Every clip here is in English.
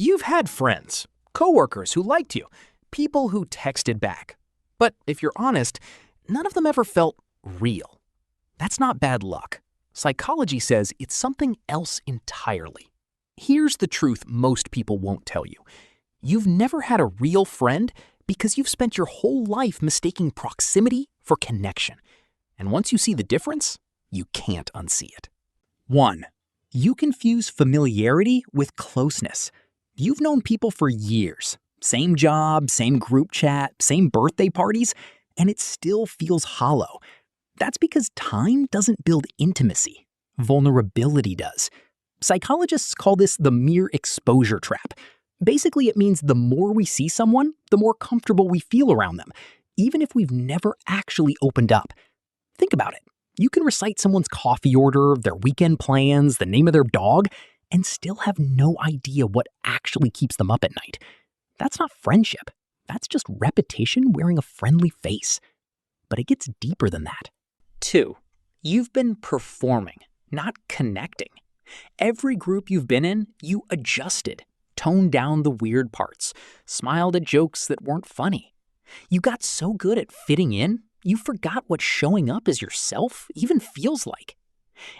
You've had friends, coworkers who liked you, people who texted back. But if you're honest, none of them ever felt real. That's not bad luck. Psychology says it's something else entirely. Here's the truth most people won't tell you. You've never had a real friend because you've spent your whole life mistaking proximity for connection. And once you see the difference, you can't unsee it. 1. You confuse familiarity with closeness. You've known people for years. Same job, same group chat, same birthday parties, and it still feels hollow. That's because time doesn't build intimacy. Vulnerability does. Psychologists call this the mere exposure trap. Basically, it means the more we see someone, the more comfortable we feel around them, even if we've never actually opened up. Think about it. You can recite someone's coffee order, their weekend plans, the name of their dog, and still have no idea what actually keeps them up at night. That's not friendship. That's just repetition wearing a friendly face. But it gets deeper than that. 2. You've been performing, not connecting. Every group you've been in, you adjusted, toned down the weird parts, smiled at jokes that weren't funny. You got so good at fitting in, you forgot what showing up as yourself even feels like.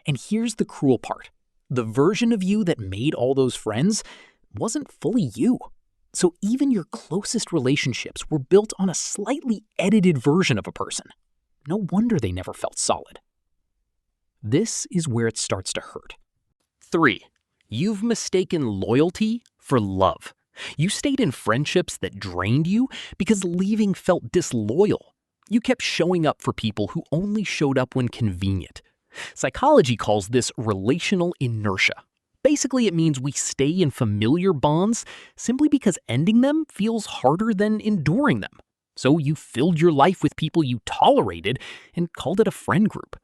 And here's the cruel part. The version of you that made all those friends wasn't fully you. So even your closest relationships were built on a slightly edited version of a person. No wonder they never felt solid. This is where it starts to hurt. 3. You've mistaken loyalty for love. You stayed in friendships that drained you because leaving felt disloyal. You kept showing up for people who only showed up when convenient. Psychology calls this relational inertia. Basically, it means we stay in familiar bonds simply because ending them feels harder than enduring them. So you filled your life with people you tolerated and called it a friend group.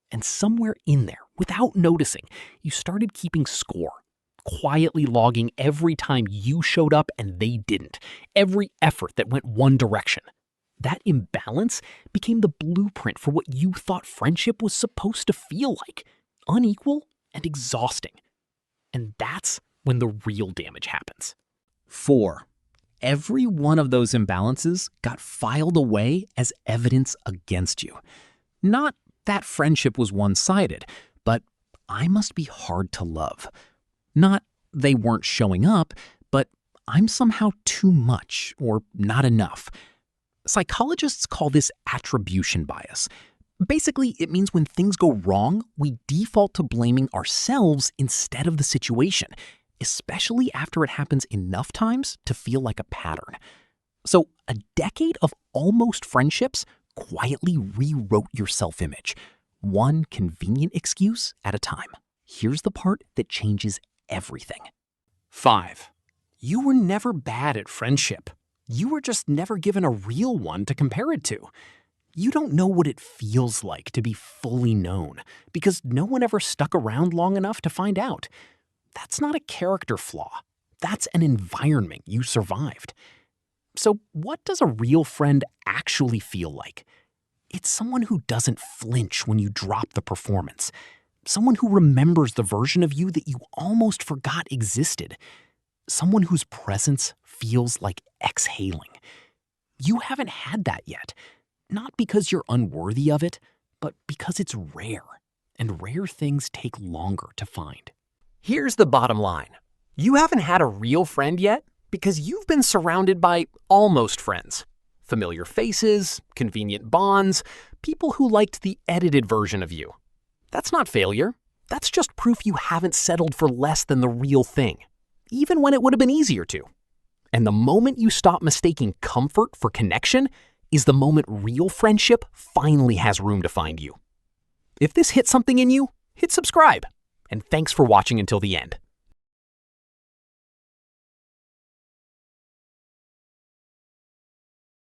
And somewhere in there, without noticing, you started keeping score, quietly logging every time you showed up and they didn't, every effort that went one direction. That imbalance became the blueprint for what you thought friendship was supposed to feel like, unequal and exhausting. And that's when the real damage happens. 4. Every one of those imbalances got filed away as evidence against you. Not that friendship was one-sided, but I must be hard to love. Not they weren't showing up, but I'm somehow too much or not enough. Psychologists call this attribution bias. Basically, it means when things go wrong, we default to blaming ourselves instead of the situation, especially after it happens enough times to feel like a pattern. So a decade of almost friendships quietly rewrote your self-image, one convenient excuse at a time. Here's the part that changes everything. 5. You were never bad at friendship. You were just never given a real one to compare it to. You don't know what it feels like to be fully known because no one ever stuck around long enough to find out. That's not a character flaw. That's an environment you survived. So what does a real friend actually feel like? It's someone who doesn't flinch when you drop the performance. Someone who remembers the version of you that you almost forgot existed. Someone whose presence feels like exhaling. You haven't had that yet. Not because you're unworthy of it, but because it's rare, and rare things take longer to find. Here's the bottom line. You haven't had a real friend yet because you've been surrounded by almost friends. Familiar faces, convenient bonds, people who liked the edited version of you. That's not failure. That's just proof you haven't settled for less than the real thing, even when it would have been easier to. And the moment you stop mistaking comfort for connection is the moment real friendship finally has room to find you. If this hit something in you, hit subscribe. And thanks for watching until the end.